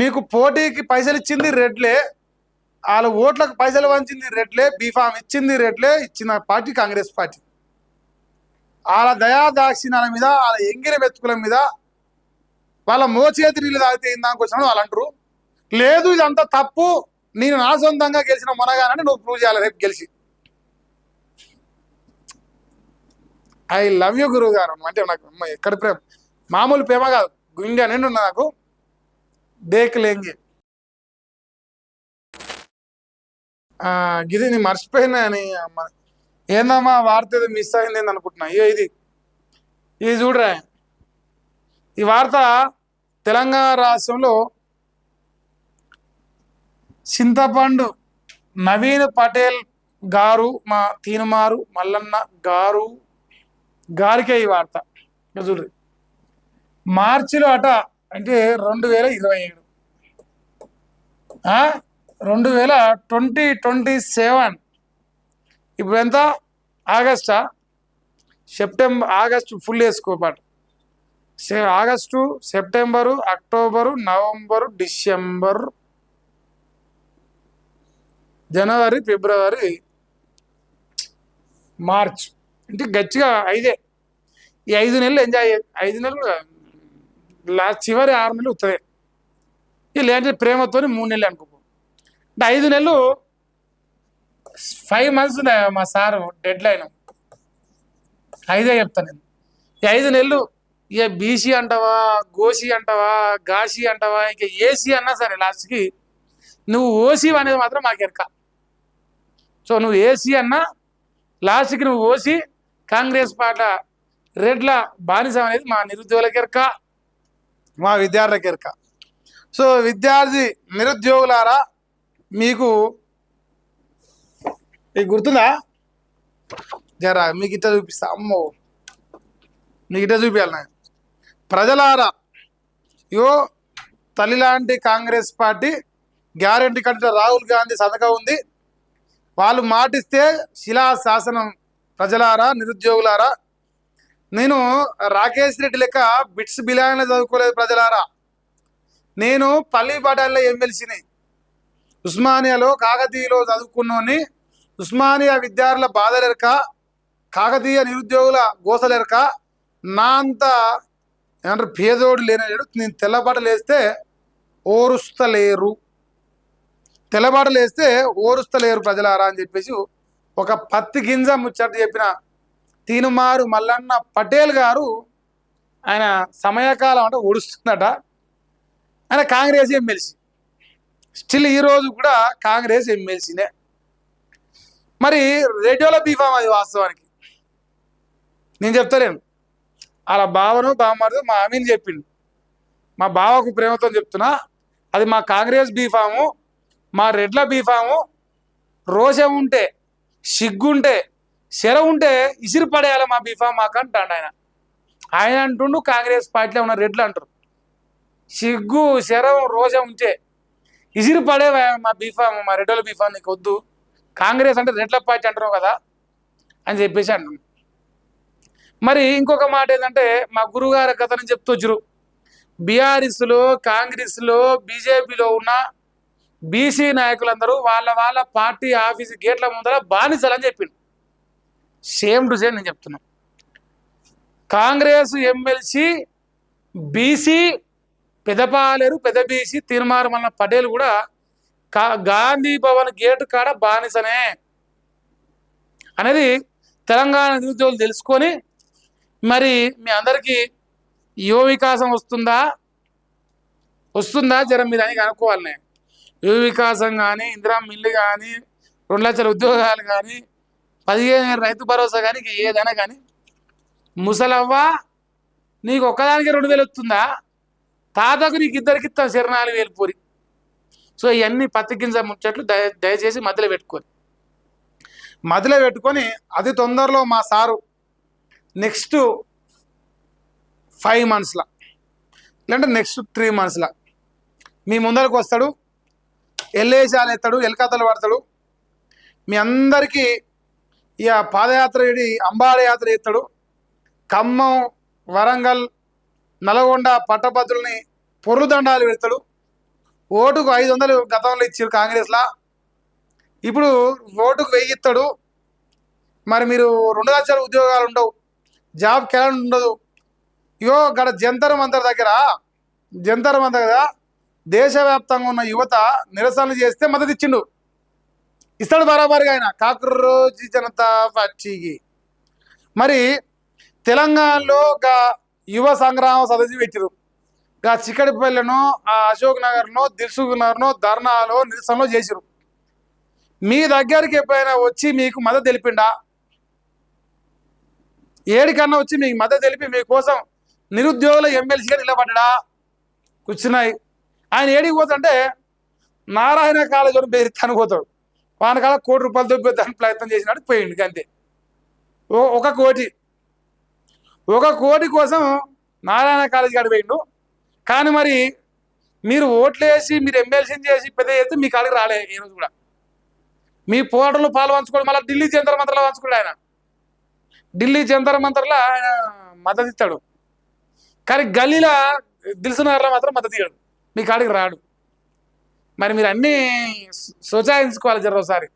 నీకు పోటీకి పైసలు ఇచ్చింది రెడ్లే, వాళ్ళ ఓట్లకు పైసలు వంచింది రెడ్లే, బీఫామ్ ఇచ్చింది రెడ్లే, ఇచ్చిన పార్టీ కాంగ్రెస్ పార్టీ. వాళ్ళ దయాదాక్షిణాల మీద, వాళ్ళ ఎంగిలి మెతుకుల మీద, వాళ్ళ మోచేతి నీళ్ళు తాగితే ఇందాక వచ్చినాడు వాళ్ళు అంటారు. లేదు ఇదంతా తప్పు, నేను నా సొంతంగా గెలిచిన మొనగానని నువ్వు ప్రూవ్ చేయాలి రేపు గెలిచి. ఐ లవ్ యూ గురువు గారు అంటే నాకు ఎక్కడ ప్రేమ, మామూలు ప్రేమ కాదు, గుండె నిండు నాకు దేకలేంగి. గిది నేను మర్చిపోయినా అని ఏందమ్మా వార్త ఏదో మిస్ అయింది అనుకుంటున్నా. ఇది చూడరా, ఈ వార్త తెలంగాణ రాష్ట్రంలో చింతపండు నవీన్ పటేల్ గారు, మా తీనుమారు మల్లన్న గారికే ఈ వార్త. చూడు, మార్చిలో అట అంటే 2027, 2027 ఇప్పుడు ఎంత, ఆగస్టా సెప్టెంబర్, ఆగస్టు ఫుల్ వేసుకోపాటు, August, September, October, November, December, జనవరి, ఫిబ్రవరి, మార్చ్ అంటే గట్టిగా 5. ఈ 5 నెలలు ఎంజాయ్, 5 నెలలు చివరి 6 నెలలు వస్తుంది. లేదంటే ప్రేమతో 3 నెలలు అనుకో. అంటే 5 నెలలు, 5 months మా సారు డెడ్ లైన్, 5 చెప్తాను నేను. ఈ 5 నెలలు ఇక బీసీ అంటావా, గోసి అంటావా, గాసి అంటావా, ఇక ఏసీ అన్నా సరే లాస్ట్కి నువ్వు ఓసీ అనేది మాత్రం మాకు ఎరక. సో నువ్వు ఏసీ అన్నా లాస్ట్కి నువ్వు ఓసీ, కాంగ్రెస్ పార్టీ రెడ్ల బానిస అనేది మా నిరుద్యోగులకి ఎరక, మా విద్యార్థులకి ఎరక. సో విద్యార్థి నిరుద్యోగులారా, మీకు గుర్తుందా జరా, మీకు ఇట్లా చూపిస్తా, అమ్మో మీకు ఇట్లా చూపించాలి నాకు. ప్రజలారా, తల్లి లాంటి కాంగ్రెస్ పార్టీ గ్యారెంటీ కట్టిన రాహుల్ గాంధీ సంతకం ఉంది. వాళ్ళు మాటిస్తే శిలాశాసనం. ప్రజలారా, నిరుద్యోగులారా, నేను రాకేష్ రెడ్డి లెక్క బిట్స్ బిలాయన్లో చదువుకోలేదు ప్రజలారా. నేను పల్లిపాటాల్లో ఎమ్మెల్సీని, ఉస్మానియాలో కాకతీయలో చదువుకున్నోని. ఉస్మానియా విద్యార్థుల బాధలెరక, కాకతీయ నిరుద్యోగుల గోసలెరక, నా అంత ఏమంటారు పేదోడు లేనేడు. నేను తెల్లబాటలు వేస్తే ఓరుస్తలేరు, తెల్లబాటలు వేస్తే ఓరుస్తలేరు ప్రజలారా అని చెప్పేసి ఒక పత్తి గింజ ముచ్చట చెప్పిన తీనుమారు మల్లన్న పటేల్ గారు, ఆయన సమయకాలం అంటే ఓడుస్తుందట. ఆయన కాంగ్రెస్ ఎమ్మెల్సీ, స్టిల్ ఈరోజు కూడా కాంగ్రెస్ ఎమ్మెల్సీనే. మరి రేడియోలో బీఫామ్ అది వాస్తవానికి నేను చెప్తలేను. అలా బావను బావమారు మా అమీన్ చెప్పిండు, మా బావకు ప్రేమతో చెప్తున్నా, అది మా కాంగ్రెస్ బీఫాము, మా రెడ్ల బీఫాము. రోషం ఉంటే, సిగ్గుంటే, శర ఉంటే ఇసిరి పడేయాలి మా బీఫామ్ మాకు అంటాడు ఆయన. ఆయన అంటుండు కాంగ్రెస్ పార్టీలో ఉన్న రెడ్లు అంటారు, సిగ్గు శరం రోషం ఉంటే ఇసిరి పడే మా బీఫామ్, మా రెడ్ల బీఫామ్ నీకు వద్దు, కాంగ్రెస్ అంటే రెడ్ల పార్టీ అంటున్నావు కదా అని చెప్పేసి అంటున్నాను. మరి ఇంకొక మాట ఏంటంటే, మా గురువుగారి కథని చెప్తొచ్చురు, బీఆర్ఎస్లో, కాంగ్రెస్లో, బీజేపీలో ఉన్న బీసీ నాయకులందరూ వాళ్ళ పార్టీ ఆఫీస్ గేట్ల ముందర బానిసలని చెప్పిండు. సేమ్ టు సేమ్ నేను చెప్తున్నా. కాంగ్రెస్ ఎమ్మెల్సీ బీసీ, పెదపాలేరు పెద్ద బీసీ తీర్మారు మల్ల పటేల్ కూడా గాంధీ భవన్ గేటు కాడ బానిసనే అనేది తెలంగాణ నిరుద్యోగులు తెలుసుకొని, మరి మీ అందరికీ యువ వికాసం వస్తుందా జర మీరు అని కనుక్కోవాలి. యువ వికాసం కానీ, ఇందిరా మిల్లు కానీ, 2 లక్షల ఉద్యోగాలు కానీ, 15,000 రైతు భరోసా కానీ, ఏదైనా కానీ, ముసలవ్వ నీకు ఒక్కదానికి 2,000 వస్తుందా, తాతకు నీకు ఇద్దరికి ఇస్తాం 4,000 పూరి. సో ఇవన్నీ పత్తి గింజ ముచ్చట్లు దయచేసి మధ్యలో పెట్టుకొని అతి తొందరలో మా సారు నెక్స్ట్ 5 monthsలో లేదంటే నెక్స్ట్ 3 monthsలో మీ ముందరకు వస్తాడు, ఎల్లేసాలు ఎత్తాడు, ఎల్కతలు పడతాడు. మీ అందరికీ ఇక పాదయాత్ర అంబాడ యాత్ర ఎత్తాడు. ఖమ్మం, వరంగల్, నల్గొండ పట్టభద్రుల్ని పొర్లు దండాలు పెడతాడు. ఓటుకు 500 గతంలో ఇచ్చారు కాంగ్రెస్లా, ఇప్పుడు ఓటుకు 1000 ఇస్తాడు. మరి మీరు 2 లక్షల ఉద్యోగాలు ఉండవు, జాబ్ క్యాలెండర్ ఉండదు. ఇగో గడ జంతర్ మంతర్ కదా, దేశవ్యాప్తంగా ఉన్న యువత నిరసనలు చేస్తే మద్దతు ఇచ్చిండు. ఇస్తాడు బరాబరిగా ఆయన కాకరోజు జనతా పార్టీకి. మరి తెలంగాణలో యువ సంగ్రామ సదస్సు పెట్టిరు. చిక్కడిపల్లెనో, అశోక్ నగర్నో, దిల్సుఖ్ నగర్నో ధర్నాలో నిరసనలో చేసిరు. మీ దగ్గరికి ఎప్పుడైనా వచ్చి మీకు మద్దతు తెలిపిండా? ఏడికన్నా వచ్చి మీకు మద్దతు తెలిపి మీకోసం నిరుద్యోగుల ఎమ్మెల్సీగా నిలబడ్డా? కూర్చున్నాయి. ఆయన ఏడికి పోతుంటే నారాయణ కాలేజీని బెదిరిస్తాను పోతాడు. వాని కాల ₹1 కోటి దొబ్బేద్దానికి ప్రయత్నం చేసినాడు, పోయింది అంతే. ఒక కోటి కోసం నారాయణ కాలేజీ కాడ పోయిండు. కానీ మరి మీరు ఓట్లేసి మీరు ఎమ్మెల్సీని చేసి పెద్ద చేస్తే మీ కాడికి రాలే. ఈరోజు కూడా మీ పోరాటంలో పాలు పంచుకోవడం, మళ్ళీ ఢిల్లీ జంతర్ మంతర్లో పంచుకోడు. ఆయన ఢిల్లీ జంతర్ మంతర్లో ఆయన మద్దతు ఇస్తాడు, కానీ గల్లీలో దిల్సునగర్లో మాత్రం మద్దతు ఇయ్యడు, మీ కాడికి రాడు. మరి మీరు అన్నీ సోచాయించుకోవాలి. ఒకసారి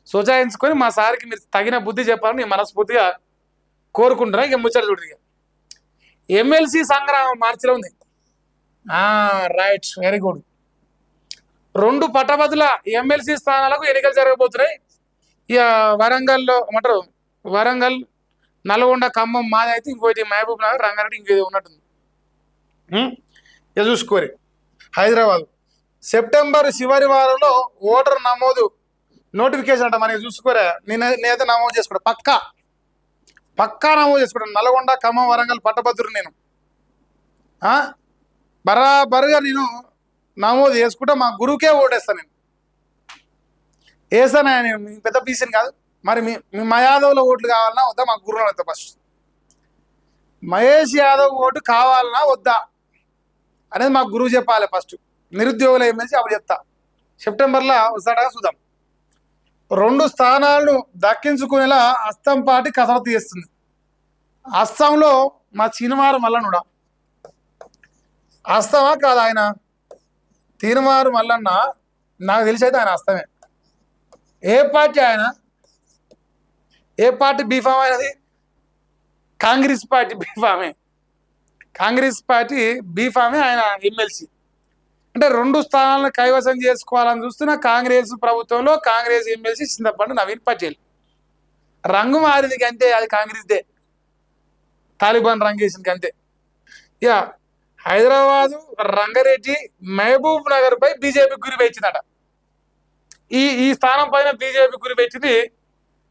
సోచాయించుకొని మా సార్కి మీరు తగిన బుద్ధి చెప్పాలని నేను మనస్ఫూర్తిగా కోరుకుంటున్నా. ఇక ముచ్చట చూడు. ఇక ఎమ్మెల్సీ సంగ్రామం మార్చిలో ఉంది. Right, very good. 2 పట్టభద్రుల ఎమ్మెల్సీ స్థానాలకు ఎన్నికలు జరగబోతున్నాయి. ఇక వరంగల్లో ఏమంటారు, వరంగల్, నల్గొండ, ఖమ్మం మాది అయితే, ఇంకోటి మహబూబ్ నగర్, రంగారెడ్డి ఇంకేదో ఉన్నట్టుంది. ఇక చూసుకోరి. హైదరాబాద్ సెప్టెంబర్ చివరి వారంలో ఓటర్ నమోదు నోటిఫికేషన్ అంట. మనకి చూసుకోరా, నేనైతే నమోదు చేసుకుంటా, పక్కా నమోదు చేసుకుంటాను. నల్గొండ, ఖమ్మం, వరంగల్ పట్టభద్రులు నేను బరాబరుగా నేను నమోదు చేసుకుంటా. మా గురువుకే ఓటేస్తాను నేను. వేస్తాను నేను, పెద్ద పీసీని కాదు. మరి మా యాదవ్లో ఓట్లు కావాలన్నా వద్దా? మా గురువులు అవుతా. ఫస్ట్ మహేష్ యాదవ్ ఓటు కావాలన్నా వద్దా అనేది మా గురువు చెప్పాలి. ఫస్ట్ నిరుద్యోగులు ఎమ్మెల్సీ అప్పుడు చెప్తా. సెప్టెంబర్లో వస్తాడగా చూద్దాం. 2 స్థానాలను దక్కించుకునేలా అస్సాం పార్టీ కసరత్తు చేస్తుంది. అస్సాంలో మా చినమారు మల్లనుడా, అస్తమా కాదు ఆయన తీర్మారు మల్లన్న, నాకు తెలిసి అయితే ఆయన అస్తమే. ఏ పార్టీ ఆయన? ఏ పార్టీ బీఫామ్ అయినది? కాంగ్రెస్ పార్టీ బీఫామే. కాంగ్రెస్ పార్టీ బీఫామే ఆయన ఎమ్మెల్సీ. అంటే 2 స్థానాలను కైవసం చేసుకోవాలని చూస్తున్న కాంగ్రెస్ ప్రభుత్వంలో కాంగ్రెస్ ఎమ్మెల్సీ చింతపండు నవీన్ పటేల్. రంగు మారింది అంతే, అది కాంగ్రెస్దే. తాలిబాన్ రంగు వేసింది అంతే. ఇక హైదరాబాదు, రంగారెడ్డి, మహబూబ్ నగర్ పై బీజేపీ గురి పెట్టిందట. ఈ స్థానం పైన బీజేపీ గురి పెట్టింది.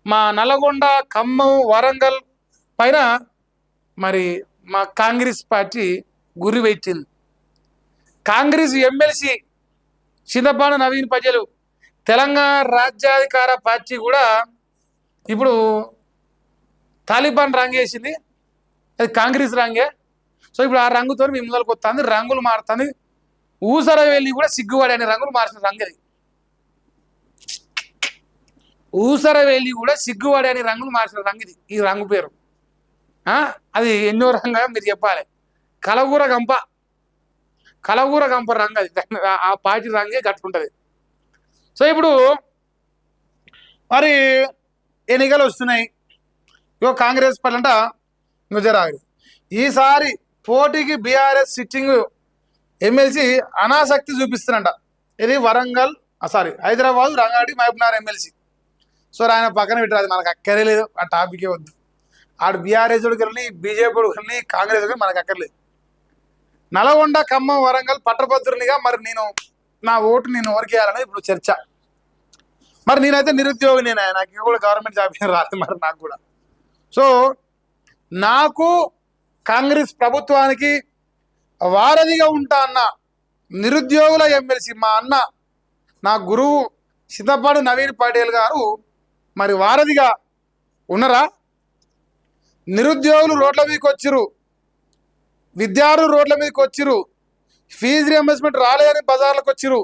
మా నల్గొండ, ఖమ్మం, వరంగల్ పైన మరి మా కాంగ్రెస్ పార్టీ గురి పెట్టింది. కాంగ్రెస్ ఎమ్మెల్సీ చింతపాడు నవీన్ పటేల్ తెలంగాణ రాజ్యాధికార పార్టీ కూడా ఇప్పుడు తాలిబాన్ రంగు వేసింది, అది కాంగ్రెస్ రంగే. సో ఇప్పుడు ఆ రంగుతో మీ ముందరకు వస్తుంది, రంగులు మారుతుంది. ఊసర వెళ్ళి కూడా సిగ్గుపడి అనే రంగులు మార్చిన రంగు అది. ఊసర వెళ్ళి కూడా సిగ్గుపడి అనే రంగులు మార్చిన రంగు ఇది. ఈ రంగు పేరు అది ఎన్నో రంగా మీరు చెప్పాలి. కలగూర గంప రంగు అది. ఆ పార్టీ రంగే కట్టుకుంటుంది. సో ఇప్పుడు మరి ఎన్నికలు వస్తున్నాయి. ఇగో కాంగ్రెస్ పార్టీ అంట గుజరాత్ ఈసారి పోటీకి బీఆర్ఎస్ సిట్టింగ్ ఎమ్మెల్సీ అనాసక్తి చూపిస్తున్నట. ఇది వరంగల్ హైదరాబాద్, రంగారెడ్డి, మహబూబ్నగర్ ఎమ్మెల్సీ. సో ఆయన పక్కన పెట్టరాదు, మనకు అక్కర్లేదు, ఆ టాపికే వద్దు. ఆడు బీఆర్ఎస్ కానీ బీజేపీ కానీ కాంగ్రెస్ కానీ మనకు అక్కర్లేదు. నల్గొండ, ఖమ్మం, వరంగల్ పట్టభద్రునిగా మరి నా ఓటు ఎవరికి వేయాలనేది ఇప్పుడు చర్చ. మరి నేనైతే నిరుద్యోగి, నాకు కూడా గవర్నమెంట్ జాబ్ రాదు మరి నాకు కూడా. సో నాకు కాంగ్రెస్ ప్రభుత్వానికి వారధిగా ఉంటా అన్న నిరుద్యోగుల ఎమ్మెల్సీ మా అన్న, నా గురువు చింతపాడు నవీన్ పటేల్ గారు మరి వారధిగా ఉన్నారా? నిరుద్యోగులు రోడ్ల మీదకి వచ్చిరు, విద్యార్థులు రోడ్ల మీదకి వచ్చిరు, ఫీజు రియంబర్స్మెంట్ రాలేదని బజార్లకు వచ్చిరు.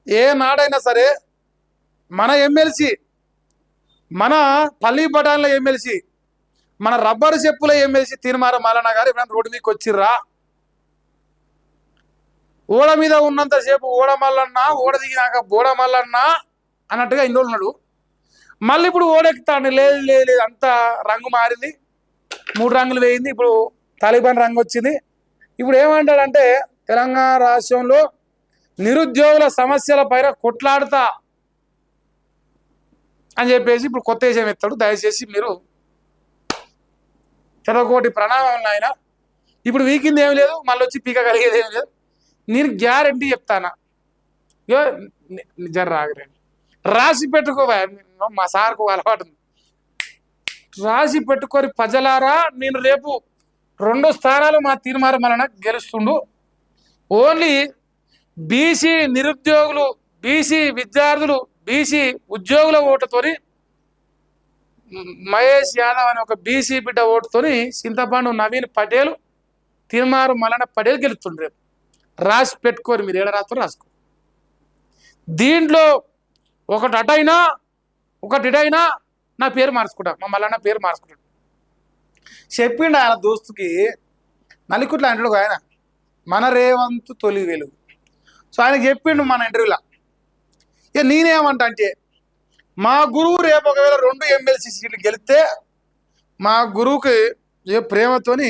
ఏ నాడైనా సరే మన ఎమ్మెల్సీ, మన పల్లి పటాన్ల ఎమ్మెల్సీ, మన రబ్బరు చెప్పుల ఎమ్మెల్సీ తీర్మానం మల్లన్న గారు ఎప్పుడైనా రోడ్డు మీదకి వచ్చిర్రా? ఓడ మీద ఉన్నంతసేపు ఓడ మల్లన్న, ఓడ దిగినాక బోడ మల్లన్న అన్నట్టుగా ఇన్ని రోజులు ఉన్నాడు. మళ్ళీ ఇప్పుడు ఓడెక్కుతాడు. లేదు లేదు లేదు, అంతా రంగు మారింది, 3 రంగులు వేయింది, ఇప్పుడు తాలిబాన్ రంగు వచ్చింది. ఇప్పుడు ఏమంటాడంటే తెలంగాణ రాష్ట్రంలో నిరుద్యోగుల సమస్యల పైన కొట్లాడుతా అని చెప్పేసి ఇప్పుడు కొత్త విషయం ఎత్తాడు. దయచేసి మీరు చదవకోటి ప్రణామం ఆయన. ఇప్పుడు వీకింది ఏమి లేదు, మళ్ళీ వచ్చి పీక కలిగేది ఏమి లేదు. నేను గ్యారంటీ చెప్తానా, జర రాగరండి, రాసి పెట్టుకోవా. మా సార్కు అలవాటు, రాసి పెట్టుకొని ప్రజలారా, నేను రేపు 2 స్థానాలు మా తీర్మానం వలన గెలుస్తుండు. ఓన్లీ బీసీ నిరుద్యోగులు, బీసీ విద్యార్థులు, బీసీ ఉద్యోగుల ఓటుతోని, మహేష్ యాదవ్ అనే ఒక బీసీ బిడ్డ ఓటుతోని చింతపండు నవీన్ పటేల్, తీర్మానం మలన పటేల్ గెలుస్తుండ్రు. రేపు రాసి పెట్టుకోరు, మీరు ఏడ రాత్రి రాసుకో. దీంట్లో ఒకటి అటైనా ఒకటి ఇటైనా నా పేరు మార్చుకుంటా, మా మల్లన్న పేరు మార్చుకుంటాడు. చెప్పిండు ఆయన దోస్తుకి, నలికుట్ల అంటాడు ఆయన, మన రేవంత్ తొలి వెలుగు. సో ఆయన చెప్పిండు మన ఇంటర్వ్యూలో. ఇక నేనేమంటా అంటే, మా గురువు రేపు ఒకవేళ 2 ఎమ్మెల్సీ సీట్లు గెలిస్తే మా గురువుకి ఏ ప్రేమతోని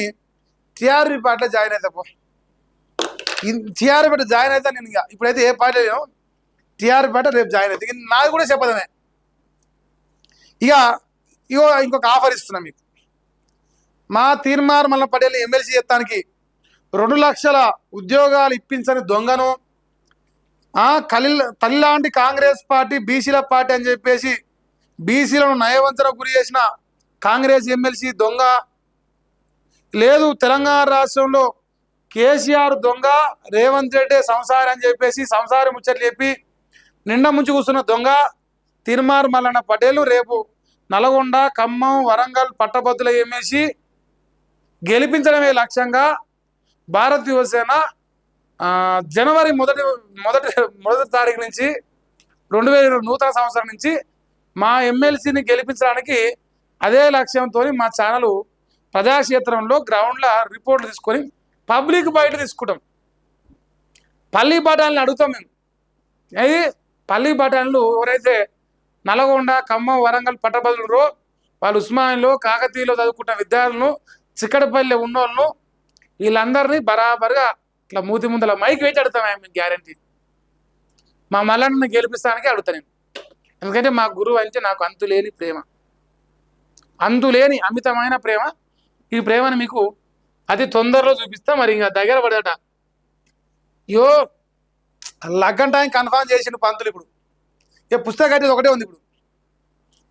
టీఆర్పీ పార్టీలో జాయిన్ అవుతా. టీఆర్పీ పార్టీ జాయిన్ అవుతా నేను. ఇక ఇప్పుడైతే ఏ పార్టీ లేను, టీఆర్పీ పార్టీ రేపు జాయిన్ అవుతా. నాకు కూడా చెప్పదమే. ఇక ఇంకొక ఆఫర్ ఇస్తున్నా మీకు. మా తీర్మార్ మల్ల పటేల్ ఎమ్మెల్సీ చేస్తానికి 2 లక్షల ఉద్యోగాలు ఇప్పించని దొంగను, తల్లిలాంటి కాంగ్రెస్ పార్టీ బీసీల పార్టీ అని చెప్పేసి బీసీలను నయవంచనకు గురి చేసిన కాంగ్రెస్ ఎమ్మెల్సీ దొంగ, లేదు తెలంగాణ రాష్ట్రంలో కేసీఆర్ దొంగ, రేవంత్ రెడ్డి సంసారం అని చెప్పేసి సంసారం ముచ్చట్లు చెప్పి నిండా ముంచి కూర్చున్న దొంగ తీర్మార్ మల్లన్న పటేల్ రేపు నల్గొండ, ఖమ్మం, వరంగల్ పట్టభద్రుల ఎమ్మెల్సీ గెలిపించడమే లక్ష్యంగా భారత్ యువసేన జనవరి మొదటి తారీఖు నుంచి 2020 నూతన సంవత్సరం నుంచి మా ఎమ్మెల్సీని గెలిపించడానికి అదే లక్ష్యంతో మా ఛానల్ ప్రజాక్షేత్రంలో గ్రౌండ్లో రిపోర్ట్లు తీసుకొని పబ్లిక్ బయట తీసుకుంటాం. పల్లి బఠానీలు అడుగుతాం మేము. అది పల్లి బఠానీలు ఎవరైతే నల్గొండ, ఖమ్మం, వరంగల్ పట్టభద్రులు, వాళ్ళు ఉస్మానియాలో, కాకతీయలో చదువుకుంటున్న విద్యార్థులను, చిక్కడపల్లి ఉన్నోళ్ళను, వీళ్ళందరినీ బరాబర్గా ఇట్లా మూతి ముందల మైకి వేచి అడుగుతాం. మీకు గ్యారంటీ మా మల్లన్నని గెలిపిస్తానికి అడుగుతా నేను. ఎందుకంటే మా గురువు అంటే నాకు అంతులేని ప్రేమ, అంతులేని అమితమైన ప్రేమ. ఈ ప్రేమను మీకు అతి తొందరలో చూపిస్తా. మరి ఇంకా దగ్గర పడట లగ్గం టైం కన్ఫర్మ్ చేసిన పంతులు. ఇప్పుడు ఇక పుస్తకం కట్టేది ఒకటే ఉంది. ఇప్పుడు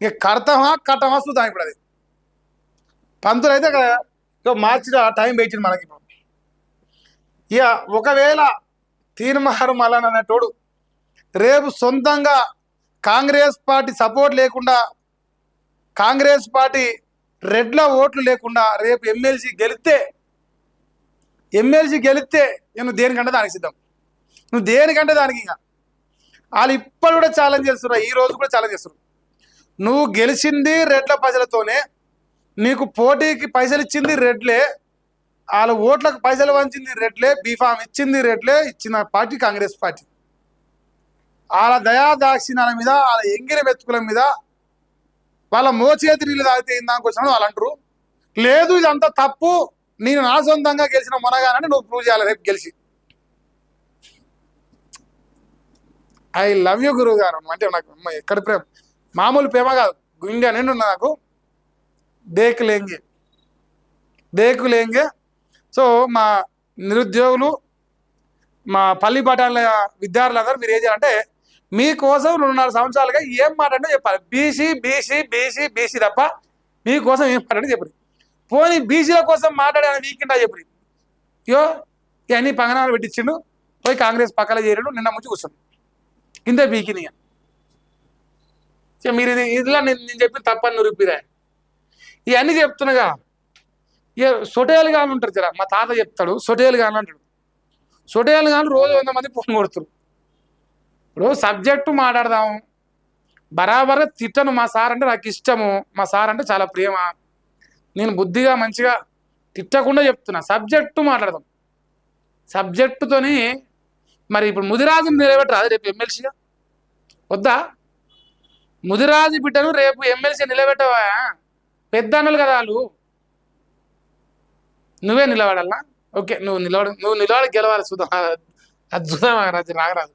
ఇక కట్టమా చూద్దాం. ఇప్పుడు అది పంతులు అయితే ఇక మార్చిలో టైం పెట్టింది మనకి. ఇప్పుడు ఇక ఒకవేళ తీర్మానం మల్లన్న అనేటోడు రేపు సొంతంగా కాంగ్రెస్ పార్టీ సపోర్ట్ లేకుండా, కాంగ్రెస్ పార్టీ రెడ్ల ఓట్లు లేకుండా రేపు ఎమ్మెల్సీ గెలిస్తే నువ్వు దేనికంటే దానికి సిద్ధం. నువ్వు దేనికంటే దానికి. ఇంకా వాళ్ళు ఇప్పుడు కూడా ఛాలెంజ్ చేస్తున్నారు, ఈ రోజు కూడా ఛాలెంజ్ చేస్తున్నారు. నువ్వు గెలిచింది రెడ్ల ప్రజలతోనే, నీకు పోటీకి పైసలు ఇచ్చింది రెడ్లే, వాళ్ళ ఓట్లకు పైసలు వంచింది రెడ్లే, బీఫామ్ ఇచ్చింది రెడ్లే, ఇచ్చిన పార్టీ కాంగ్రెస్ పార్టీ. వాళ్ళ దయాదాక్షిణాల మీద, వాళ్ళ ఎంగిర మెతుకుల మీద, వాళ్ళ మోచేతి నీళ్ళు తాగితే ఇందానికి వచ్చిన వాళ్ళు అంటారు. లేదు ఇదంతా తప్పు, నేను నా సొంతంగా గెలిచిన మొనగానని నువ్వు ప్రూవ్ చేయాలి రేపు గెలిచి. ఐ లవ్ యూ గురువు గారు అంటే నాకు ఎక్కడ ప్రేమ, మామూలు ప్రేమ కాదు, గుండె నిండు ఉన్నా నాకు. దేకులేంగే. సో మా నిరుద్యోగులు, మా పల్లి బఠాన్ల విద్యార్థులందరూ మీరు ఏం చేయాలంటే, మీకోసం 2.5 సంవత్సరాలుగా ఏం మాట్లాడినా చెప్పాలి. బీసీ తప్ప మీకోసం ఏం మాట్లాడి చెప్పరు. పోనీ బీసీల కోసం మాట్లాడే వీకిండా చెప్పరు. ఇవన్నీ పంగనాలు పెట్టించిండు, పోయి కాంగ్రెస్ పక్కన చేరిండు, నిన్న ముంచి కూర్చుండు. ఇంతే బీకిని. మీరు ఇదిలా నేను చెప్పిన తప్పని నిరూపిరా. ఇవన్నీ చెప్తున్నాగా. ఇక సొటేలు కానీ ఉంటారు జరా, మా తాత చెప్తాడు, సొటేలు కానీ అంటాడు. సొటేలు కానీ రోజు 100 మంది ఫోన్ కొడుతురు. ఇప్పుడు సబ్జెక్టు మాట్లాడదాం, బరాబర్గా తిట్టను. మా సార్ అంటే నాకు ఇష్టము, మా సార్ అంటే చాలా ప్రేమ. నేను బుద్ధిగా మంచిగా తిట్టకుండా చెప్తున్నా, సబ్జెక్టు మాట్లాడదాం. సబ్జెక్టుతోని మరి ఇప్పుడు ముదిరాజుని నిలబెట్టరాదు రేపు ఎమ్మెల్సీగా? వద్దా? ముదిరాజు బిడ్డను రేపు ఎమ్మెల్సీ నిలబెట్టవా? పెద్ద అన్నలు కదా వాళ్ళు. నువ్వే నిలబడాలా? ఓకే, నువ్వు నిలబడి గెలవాలి చూద్దాం. అది చూద్దాం, రాజు రాగరాదు.